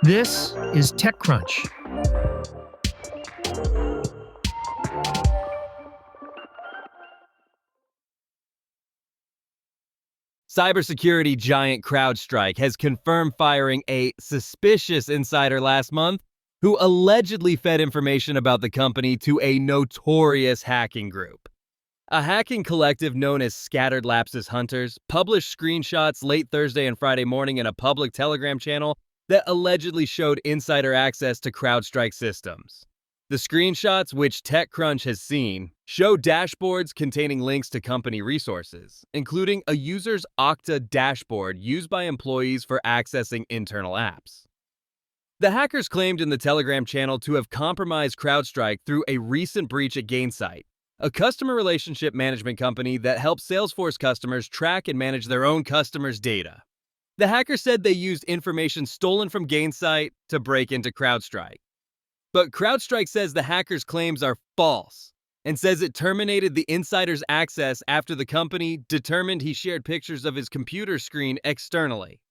This is TechCrunch. Cybersecurity giant CrowdStrike has confirmed firing a suspicious insider last month who allegedly fed information about the company to a notorious hacking group. A hacking collective known as Scattered Lapses Hunters published screenshots late Thursday and Friday morning in a public Telegram channel that allegedly showed insider access to CrowdStrike systems. The screenshots, which TechCrunch has seen, show dashboards containing links to company resources, including a user's Okta dashboard used by employees for accessing internal apps. The hackers claimed in the Telegram channel to have compromised CrowdStrike through a recent breach at Gainsight, a customer relationship management company that helps Salesforce customers track and manage their own customers' data. The hackers said they used information stolen from Gainsight to break into CrowdStrike. But CrowdStrike says the hackers' claims are false and says it terminated the insider's access after the company determined he shared pictures of his computer screen externally.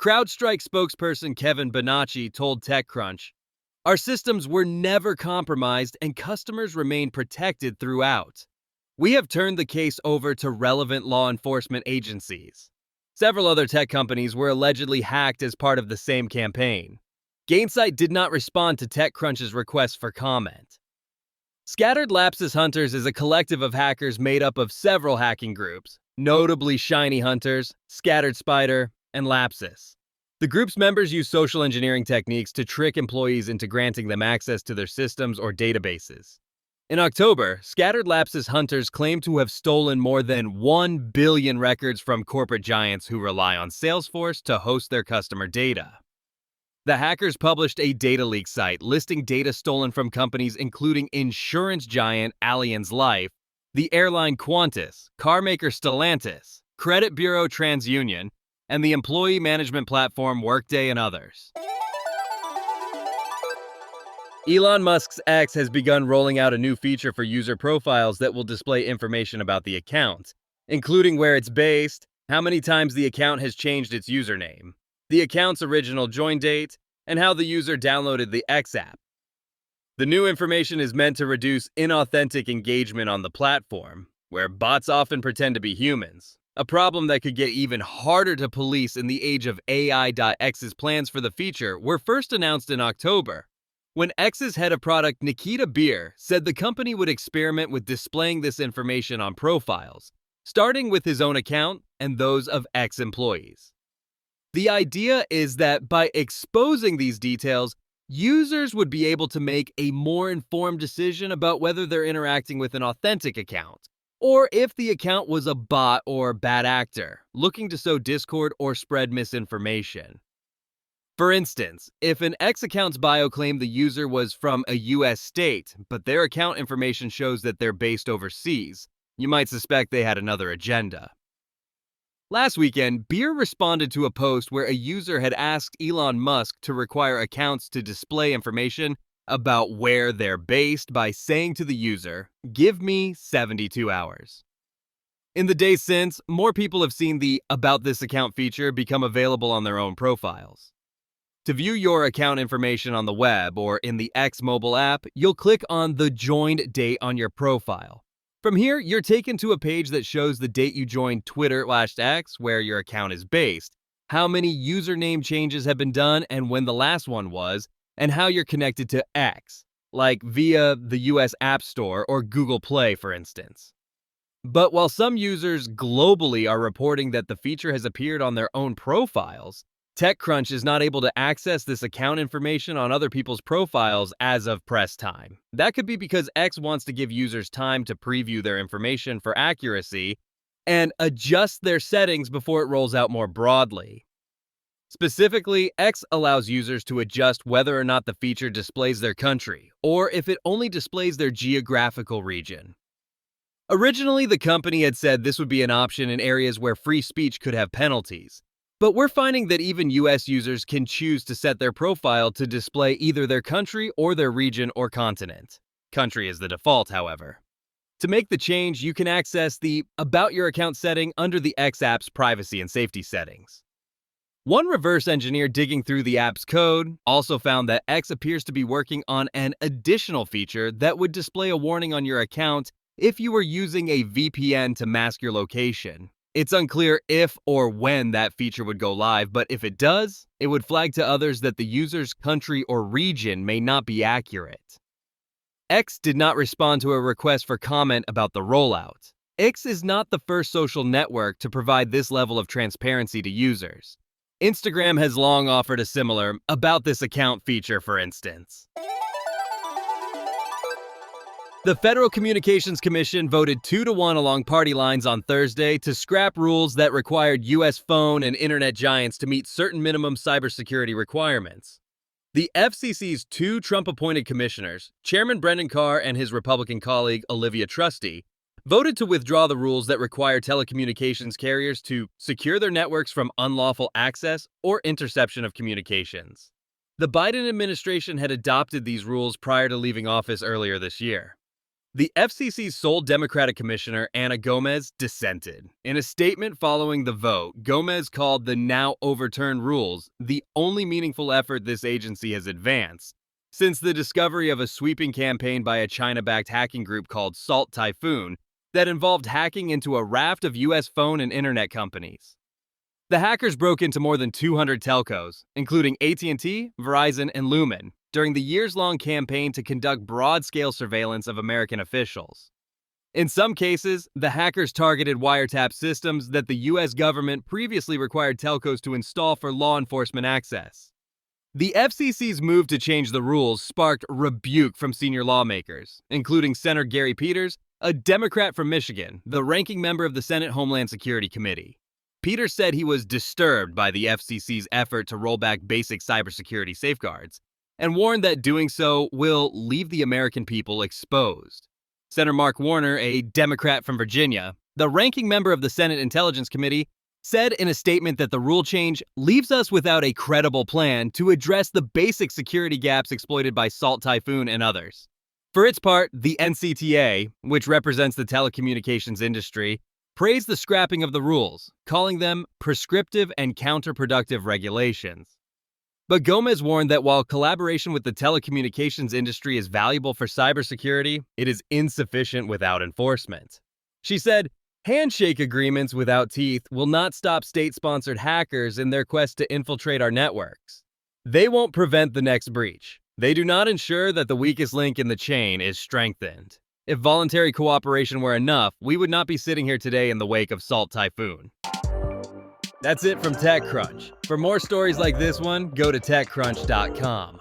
CrowdStrike spokesperson Kevin Bonacci told TechCrunch, "Our systems were never compromised and customers remain protected throughout. We have turned the case over to relevant law enforcement agencies." Several other tech companies were allegedly hacked as part of the same campaign. Gainsight did not respond to TechCrunch's request for comment. Scattered Lapses Hunters is a collective of hackers made up of several hacking groups, notably Shiny Hunters, Scattered Spider, and Lapsus. The group's members use social engineering techniques to trick employees into granting them access to their systems or databases. In October, Scattered Lapses Hunters claimed to have stolen more than 1 billion records from corporate giants who rely on Salesforce to host their customer data. The hackers published a data leak site listing data stolen from companies including insurance giant Allianz Life, the airline Qantas, car maker Stellantis, credit bureau TransUnion, and the employee management platform Workday and others. Elon Musk's X has begun rolling out a new feature for user profiles that will display information about the account, including where it's based, how many times the account has changed its username, the account's original join date, and how the user downloaded the X app. The new information is meant to reduce inauthentic engagement on the platform, where bots often pretend to be humans, a problem that could get even harder to police in the age of AI.X's plans for the feature were first announced in October, when X's head of product Nikita Beer said the company would experiment with displaying this information on profiles, starting with his own account and those of X employees. The idea is that by exposing these details, users would be able to make a more informed decision about whether they're interacting with an authentic account, or if the account was a bot or bad actor, looking to sow discord or spread misinformation. For instance, if an X account's bio claimed the user was from a US state, but their account information shows that they're based overseas, you might suspect they had another agenda. Last weekend, Beer responded to a post where a user had asked Elon Musk to require accounts to display information about where they're based by saying to the user, "Give me 72 hours." In the days since, more people have seen the About This Account feature become available on their own profiles. To view your account information on the web or in the X mobile app, you'll click on the joined date on your profile. From here, you're taken to a page that shows the date you joined Twitter/X, where your account is based, how many username changes have been done and when the last one was, and how you're connected to X, like via the US App Store or Google Play, for instance. But while some users globally are reporting that the feature has appeared on their own profiles, TechCrunch is not able to access this account information on other people's profiles as of press time. That could be because X wants to give users time to preview their information for accuracy and adjust their settings before it rolls out more broadly. Specifically, X allows users to adjust whether or not the feature displays their country, or if it only displays their geographical region. Originally, the company had said this would be an option in areas where free speech could have penalties. But we're finding that even US users can choose to set their profile to display either their country or their region or continent. Country is the default, however. To make the change, you can access the About Your Account setting under the X app's privacy and safety settings. One reverse engineer digging through the app's code also found that X appears to be working on an additional feature that would display a warning on your account if you were using a VPN to mask your location. It's unclear if or when that feature would go live, but if it does, it would flag to others that the user's country or region may not be accurate. X did not respond to a request for comment about the rollout. X is not the first social network to provide this level of transparency to users. Instagram has long offered a similar "about this account" feature, for instance. The Federal Communications Commission voted 2-1 along party lines on Thursday to scrap rules that required U.S. phone and internet giants to meet certain minimum cybersecurity requirements. The FCC's two Trump-appointed commissioners, Chairman Brendan Carr and his Republican colleague Olivia Trusty, voted to withdraw the rules that require telecommunications carriers to secure their networks from unlawful access or interception of communications. The Biden administration had adopted these rules prior to leaving office earlier this year. The FCC's sole Democratic commissioner, Ana Gomez, dissented. In a statement following the vote, Gomez called the now overturned rules the only meaningful effort this agency has advanced since the discovery of a sweeping campaign by a China-backed hacking group called Salt Typhoon that involved hacking into a raft of U.S. phone and internet companies. The hackers broke into more than 200 telcos, including AT&T, Verizon, and Lumen, during the years-long campaign to conduct broad-scale surveillance of American officials. In some cases, the hackers targeted wiretap systems that the U.S. government previously required telcos to install for law enforcement access. The FCC's move to change the rules sparked rebuke from senior lawmakers, including Senator Gary Peters, a Democrat from Michigan, the ranking member of the Senate Homeland Security Committee. Peters said he was disturbed by the FCC's effort to roll back basic cybersecurity safeguards, and warned that doing so will leave the American people exposed. Senator Mark Warner, a Democrat from Virginia, the ranking member of the Senate Intelligence Committee, said in a statement that the rule change leaves us without a credible plan to address the basic security gaps exploited by Salt Typhoon and others. For its part, the NCTA, which represents the telecommunications industry, praised the scrapping of the rules, calling them prescriptive and counterproductive regulations. But Gomez warned that while collaboration with the telecommunications industry is valuable for cybersecurity, it is insufficient without enforcement. She said, "Handshake agreements without teeth will not stop state-sponsored hackers in their quest to infiltrate our networks. They won't prevent the next breach. They do not ensure that the weakest link in the chain is strengthened. If voluntary cooperation were enough, we would not be sitting here today in the wake of Salt Typhoon." That's it from TechCrunch. For more stories like this one, go to TechCrunch.com.